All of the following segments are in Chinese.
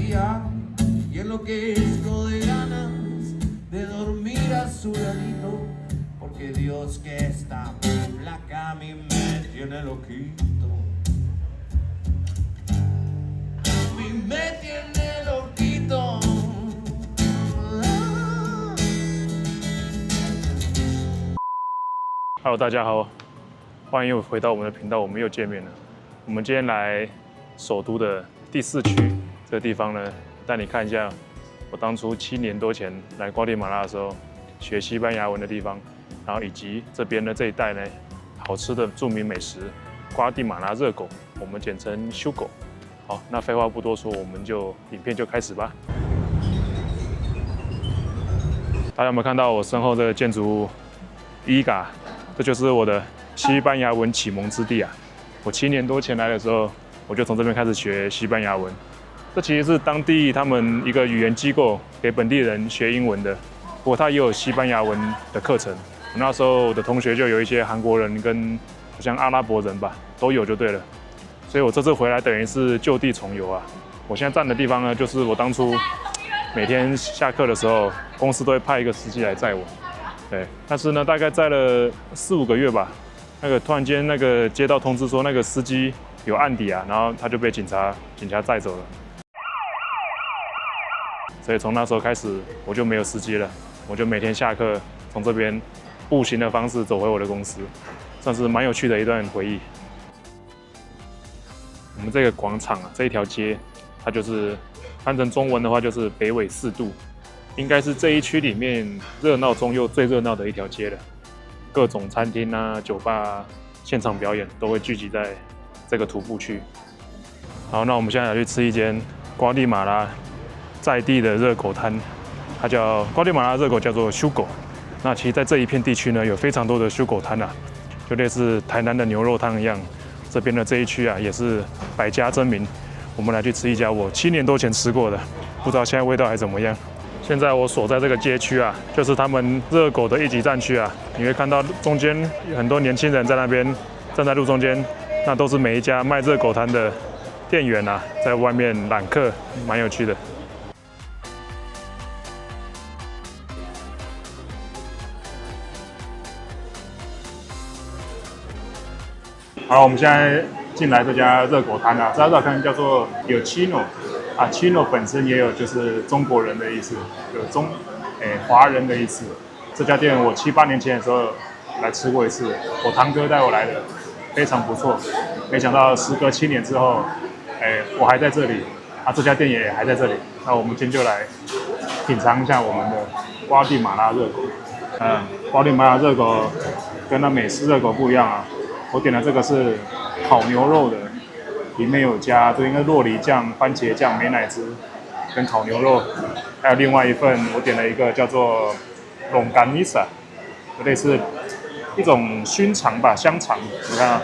día y enloquezco de ganas de dormir a su ladito, porque Dios que está flaca a mí me tiene loquito. A mí me tiene loquito. Hello， 大家好，欢迎又回到我们的频道，我们又见面了。我们今天来首都的第4区这个地方呢，带你看一下我当初7年多前来瓜地马拉的时候学西班牙文的地方，然后以及这边的这一带呢好吃的著名美食瓜地马拉热狗，我们简称修狗。好，那废话不多说，我们就影片就开始吧。大家有没有看到我身后的建筑物？IGA， 这就是我的西班牙文启蒙之地啊！我7年多前来的时候，我就从这边开始学西班牙文。这其实是当地他们一个语言机构给本地人学英文的，不过它也有西班牙文的课程。那时候我的同学就有一些韩国人跟好像阿拉伯人吧，都有就对了。所以我这次回来等于是就地重游啊！我现在站的地方呢，就是我当初每天下课的时候，公司都会派一个司机来载我。对，但是呢，大概载了4、5个月吧，突然间接到通知说那个司机有案底啊，然后他就被警察载走了。所以从那时候开始，我就没有司机了，我就每天下课从这边步行的方式走回我的公司，算是蛮有趣的一段回忆。我们这个广场啊，这一条街，它就是翻成中文的话就是北纬4度。应该是这一区里面热闹中又最热闹的一条街了，各种餐厅啊、酒吧啊、现场表演都会聚集在这个徒步区。好，那我们现在来去吃一间瓜地马拉在地的热狗摊，它叫瓜地马拉热狗，叫做修狗。那其实，在这一片地区呢，有非常多的修狗摊啊，就类似台南的牛肉汤一样。这边的这一区啊，也是百家争鸣。我们来去吃一家我7年多前吃过的，不知道现在味道还怎么样。现在我所在这个街区啊，就是他们热狗的1级战区啊。你会看到中间很多年轻人在那边站在路中间，那都是每一家卖热狗摊的店员啊，在外面揽客，蛮有趣的。好，我们现在进来这家热狗摊啊，这家热狗摊叫做有 Chino。啊 ，Chino 本身也有就是中国人的意思，有华人的意思。这家店我7、8年前的时候来吃过一次，我堂哥带我来的，非常不错。没想到时隔7年之后，我还在这里，啊，这家店也还在这里。那我们今天就来品尝一下我们的瓜地马拉热狗。瓜地马拉热狗跟那美式热狗不一样啊，我点的这个是烤牛肉的。里面有加，这应该酪梨酱、番茄酱、美乃滋跟烤牛肉，还有另外一份我点了一个叫做龙干尼萨，类似一种熏肠吧，香肠，你看啊，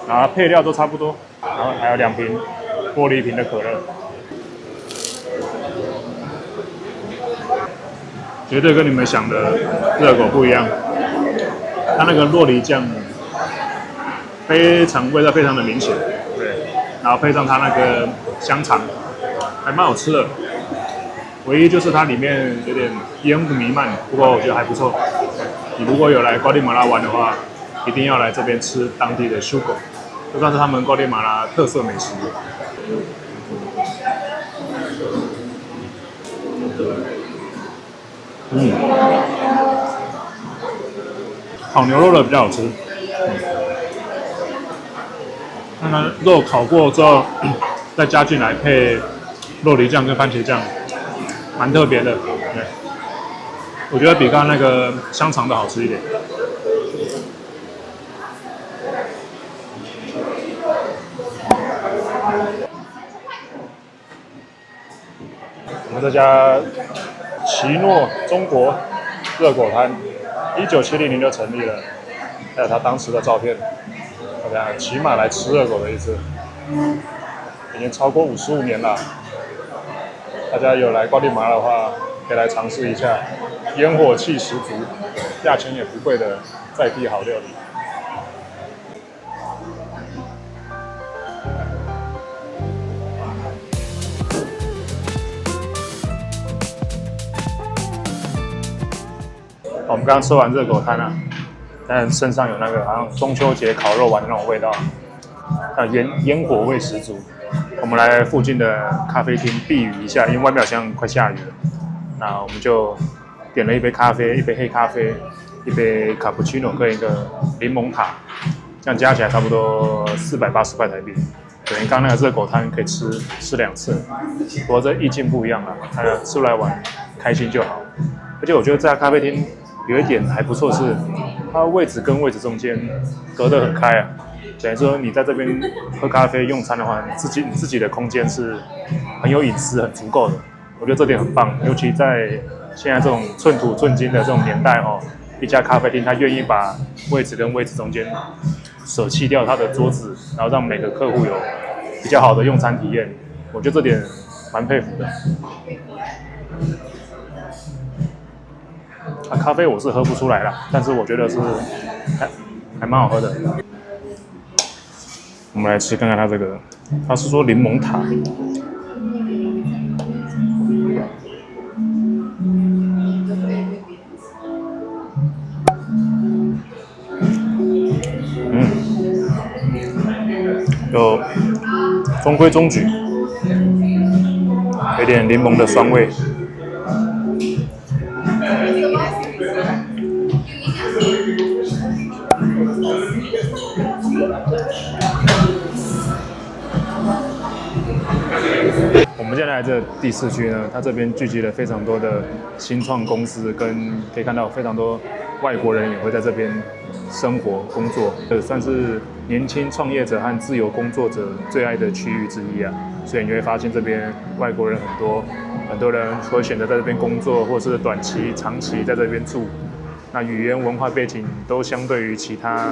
然后配料都差不多，然后还有2瓶玻璃瓶的可乐，绝对跟你们想的热狗不一样，它那个酪梨酱味道非常的明显，对。然后配上它那个香肠，还蛮好吃的。唯一就是它里面有点烟雾弥漫，不过我觉得还不错。你如果有来瓜地马拉玩的话，一定要来这边吃当地的修狗，这算是他们瓜地马拉特色美食。烤牛肉的比较好吃。看看肉烤过之后，再加进来配酪梨酱跟番茄酱，蛮特别的。对，我觉得比刚刚那个香肠的好吃一点。我们这家奇诺中国热狗摊，1970年就成立了，还有他当时的照片。大家起码来吃热狗的意思，已经超过55年了。大家有来瓜地马拉的话，可以来尝试一下，烟火气十足，价钱也不贵的在地好料理。我们刚刚吃完热狗摊啊，但身上有那个好像中秋节烤肉丸的那种味道，烟火味十足。我们来附近的咖啡厅避雨一下，因为外面好像快下雨了。那我们就点了一杯咖啡，一杯黑咖啡，一杯卡布奇诺跟一个柠檬塔，这样加起来差不多480块台币。等于刚那个热狗摊可以吃2次，不过这意境不一样了，大家出来玩开心就好。而且我觉得这家咖啡厅有一点还不错是，它位置跟位置中间隔得很开啊。等于说你在这边喝咖啡用餐的话，你自己的空间是很有隐私、很足够的。我觉得这点很棒，尤其在现在这种寸土寸金的这种年代哦，一家咖啡厅它愿意把位置跟位置中间舍弃掉它的桌子，然后让每个客户有比较好的用餐体验，我觉得这点蛮佩服的。咖啡我是喝不出来啦，但是我觉得是还蛮好喝的。我们来吃看看它这个，它是说柠檬塔。有中规中矩，有点柠檬的酸味。我们现在来这第4区呢，它这边聚集了非常多的新创公司，跟可以看到非常多外国人也会在这边生活工作，算是年轻创业者和自由工作者最爱的区域之一啊。所以你会发现这边外国人很多，很多人会选择在这边工作，或是短期、长期在这边住。那语言文化背景都相对于其他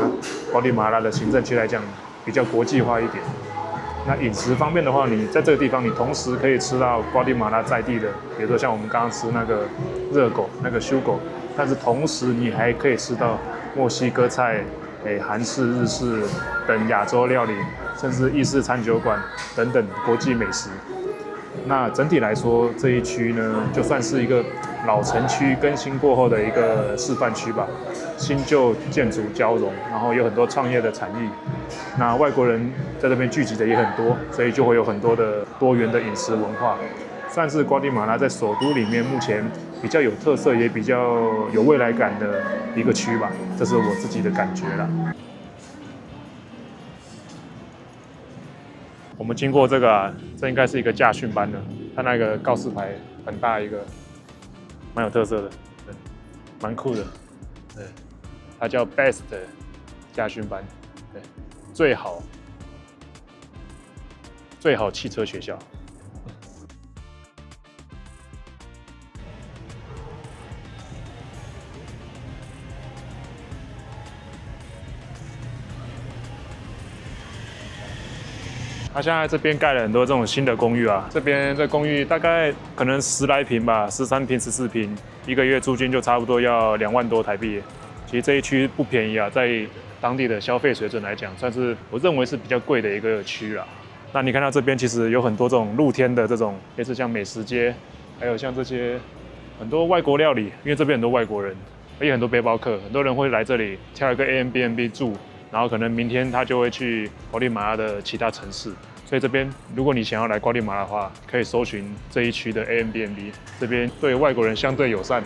瓜地马拉的行政区来讲比较国际化一点。那饮食方面的话，你在这个地方，你同时可以吃到瓜地马拉在地的，比如说像我们刚刚吃那个热狗、那个修狗，但是同时你还可以吃到墨西哥菜、韩式、日式等亚洲料理，甚至意式餐酒馆等等国际美食。那整体来说，这一区呢，就算是一个老城区更新过后的一个示范区吧，新旧建筑交融，然后有很多创业的产业。那外国人在这边聚集的也很多，所以就会有很多的多元的饮食文化，算是瓜地马拉在首都里面目前比较有特色，也比较有未来感的一个区吧，这是我自己的感觉啦。我们经过这个啊，这应该是一个驾训班的，它那个告示牌很大一个，蛮有特色的，对，蛮酷的，对，它叫 Best 驾训班，对，最好汽车学校。他现在这边盖了很多这种新的公寓啊，这边这公寓大概可能10来坪吧，13坪、14坪，一个月租金就差不多要2万多台币。其实这一区不便宜啊，在当地的消费水准来讲，算是我认为是比较贵的一个区啦。那你看到这边其实有很多这种露天的这种，类似像美食街，还有像这些很多外国料理，因为这边很多外国人，而且很多背包客，很多人会来这里挑一个 Airbnb 住。然后可能明天他就会去瓜地马拉的其他城市，所以这边如果你想要来瓜地马拉的话，可以搜寻这一区的 Airbnb， 这边对外国人相对友善，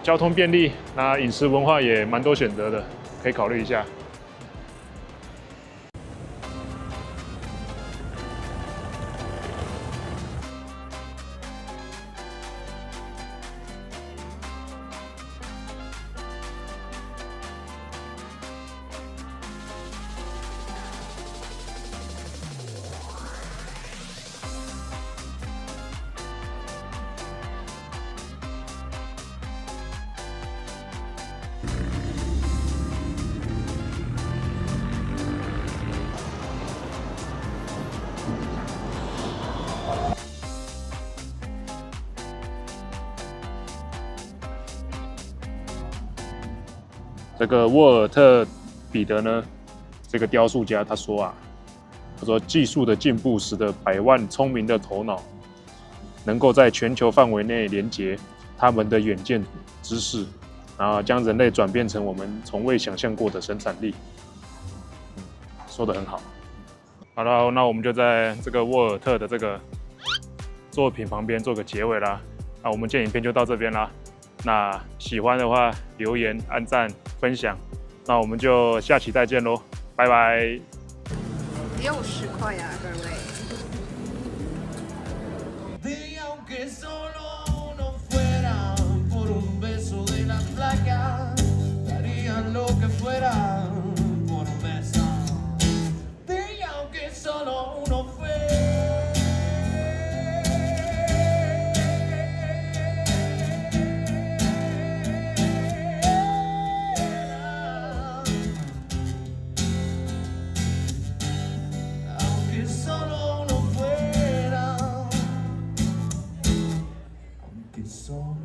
交通便利，那饮食文化也蛮多选择的，可以考虑一下。这个沃尔特彼得呢，这个雕塑家他说技术的进步使得100万聪明的头脑能够在全球范围内连接他们的远见知识，然后将人类转变成我们从未想象过的生产力。说得很好。好了，那我们就在这个沃尔特的这个作品旁边做个结尾啦。那我们今天影片就到这边啦。那喜欢的话留言、按赞、分享。那我们就下期再见喽，拜拜。60块呀，各位。Y aunque solo no fuera por un beso de la flaca, darían lo que fuera por un beso. Y aunque solo uno fuera, aunque solo uno fuera, aunque solo